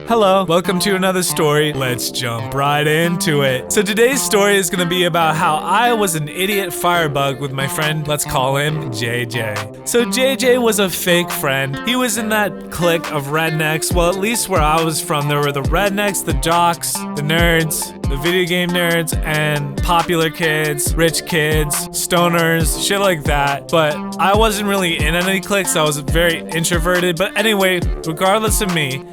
Hello, welcome to another story. Let's jump right into it. So today's story is gonna be about how I was an idiot firebug with my friend, let's call him JJ. So JJ was a fake friend. He was in that clique of rednecks. Well, at least where I was from, there were the rednecks, the jocks, the nerds, the video game nerds, and popular kids, rich kids, stoners, shit like that. But I wasn't really in any cliques. I was very introverted. But anyway, regardless of me,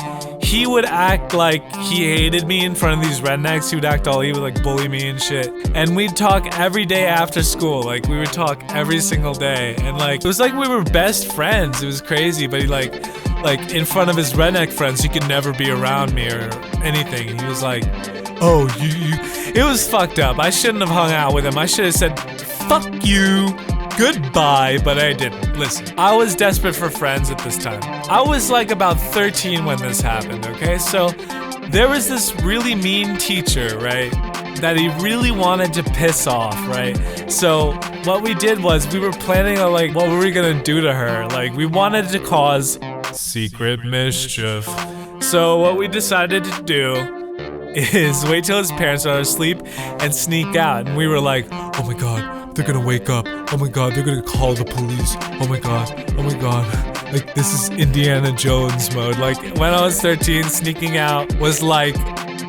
he would act like he hated me in front of these rednecks. He would like bully me and shit. And we'd talk every day after school. Like we would talk every single day. And like, it was like we were best friends. It was crazy. But he like in front of his redneck friends, he could never be around me or anything. He was like, oh, you. It was fucked up. I shouldn't have hung out with him. I should have said, fuck you. Goodbye, but I didn't. Listen, I was desperate for friends at this time. I was like about 13 when this happened, okay? So there was this really mean teacher, right? That he really wanted to piss off, right? So what we did was we were planning on like, what were we gonna do to her? Like we wanted to cause secret mischief. So what we decided to do is wait till his parents are asleep and sneak out. And we were like, oh my God, they're gonna wake up. Oh my God, they're gonna call the police. Oh my God. Like, this is Indiana Jones mode. Like, when I was 13, sneaking out was like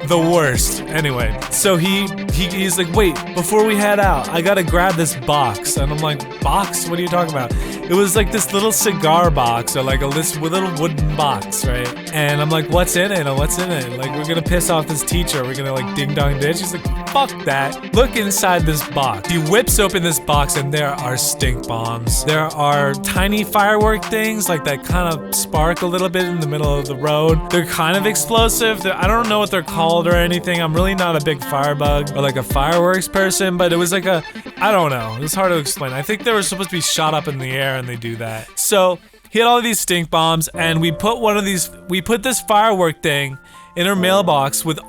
the worst. Anyway, so he's like, wait, before we head out, I gotta grab this box. And I'm like, box? What are you talking about? It was like this little cigar box or like this little wooden box, right? And I'm like, what's in it? What's in it? Like, we're gonna piss off this teacher. We're gonna like ding dong ditch. He's like, fuck that. Look inside this box. He whips open this box and there are stink bombs. There are tiny firework things like that kind of spark a little bit in the middle of the road. They're kind of explosive. I don't know what they're called or anything. I'm really not a big firebug or like a fireworks person, but it was like I don't know. It was hard to explain. I think they were supposed to be shot up in the air and they do that. So he had all these stink bombs and we put this firework thing in her mailbox with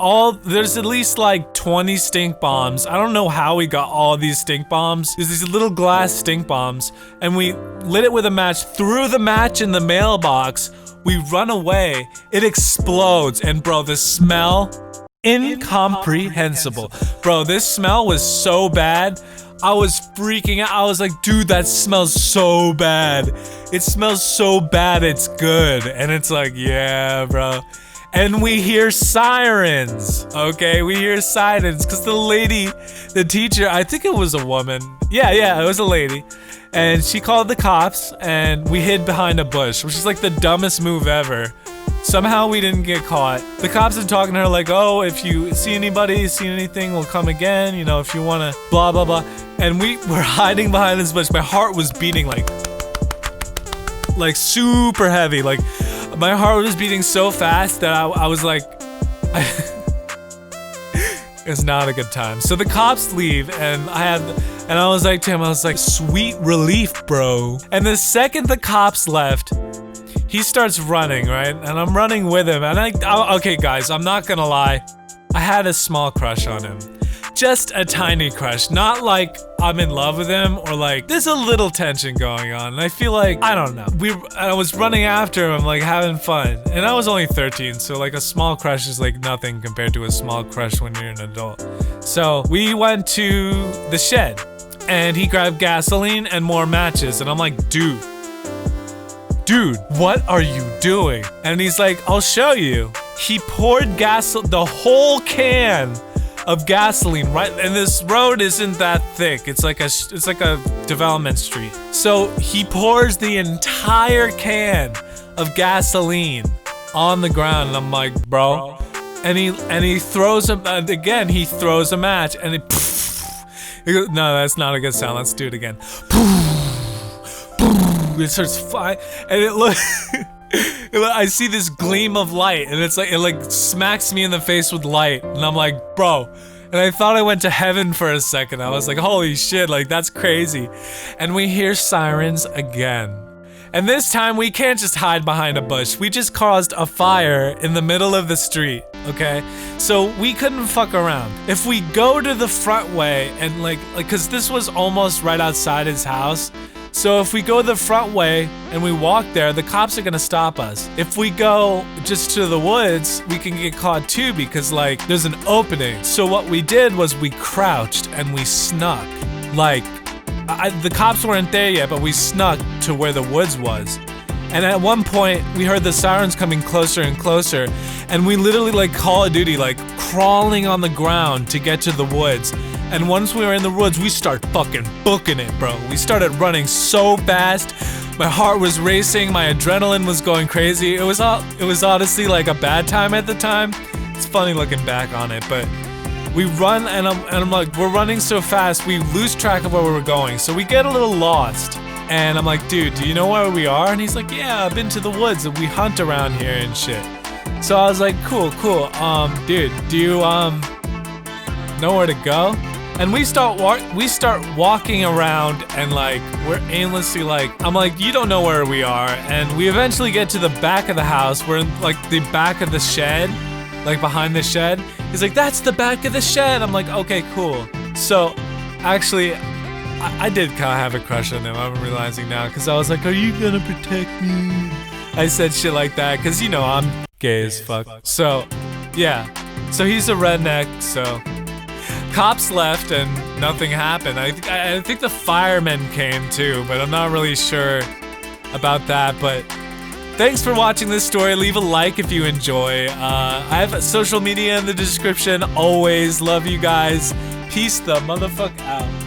there's at least like 20 stink bombs. I don't know how we got all these stink bombs. There's these little glass stink bombs and we lit it with a match, threw the match in the mailbox. We run away, it explodes, and bro, the smell, incomprehensible. Bro, this smell was so bad. I was freaking out. I was like, dude, that smells so bad. It smells so bad, it's good. And it's like, yeah, bro. And we hear sirens, okay? We hear sirens because the teacher, I think it was a woman. Yeah, it was a lady. And she called the cops and we hid behind a bush, which is like the dumbest move ever. Somehow we didn't get caught. The cops are talking to her like, oh, if you see anything, we'll come again. You know, if you wanna blah, blah, blah. And we were hiding behind this bush. My heart was beating like super heavy. Like my heart was beating so fast that I was like, it's not a good time. So the cops leave and I was like to him, I was like, sweet relief, bro. And the second the cops left, he starts running, right? And I'm running with him. And okay, guys, I'm not gonna lie. I had a small crush on him. Just a tiny crush. Not like I'm in love with him or like there's a little tension going on. And I feel like, I don't know. I was running after him, like having fun. And I was only 13, so like a small crush is like nothing compared to a small crush when you're an adult. So we went to the shed and he grabbed gasoline and more matches. And I'm like, dude, what are you doing? And he's like, I'll show you. He poured the whole can of gasoline, right? And this road isn't that thick. It's like a development street. So he pours the entire can of gasoline on the ground. And I'm like, bro. And he throws again, he throws a match and he goes, no, that's not a good sound. Let's do it again. It starts flying, and I see this gleam of light, and it like smacks me in the face with light, and I'm like, bro. And I thought I went to heaven for a second. I was like, holy shit, like that's crazy. And we hear sirens again. And this time we can't just hide behind a bush. We just caused a fire in the middle of the street, okay? So we couldn't fuck around. If we go to the front way and like, cause this was almost right outside his house. So if we go the front way and we walk there, the cops are gonna stop us. If we go just to the woods, we can get caught too because like there's an opening. So what we did was we crouched and we snuck. Like, the cops weren't there yet, but we snuck to where the woods was. And at one point, we heard the sirens coming closer and closer, and we literally like Call of Duty, like crawling on the ground to get to the woods. And once we were in the woods, we started fucking booking it, bro. We started running so fast. My heart was racing, my adrenaline was going crazy. It was honestly like a bad time at the time. It's funny looking back on it, but we run and I'm like, we're running so fast, we lose track of where we were going. So we get a little lost. And I'm like, dude, do you know where we are? And he's like, yeah, I've been to the woods and we hunt around here and shit. So I was like, cool. Dude, do you know where to go? And we start walking around and like we're aimlessly like, I'm like, you don't know where we are. And we eventually get to the back of the house. We're in like the back of the shed, like behind the shed. He's like, that's the back of the shed. I'm like, okay, cool. So actually, I did kind of have a crush on him, I'm realizing now, because I was like, are you gonna protect me? I said shit like that, because you know, I'm gay as fuck. So, yeah. So he's a redneck, so. Cops left and nothing happened. I think the firemen came too, but I'm not really sure about that, but thanks for watching this story. Leave a like if you enjoy. I have social media in the description. Always love you guys. Peace the motherfuck out.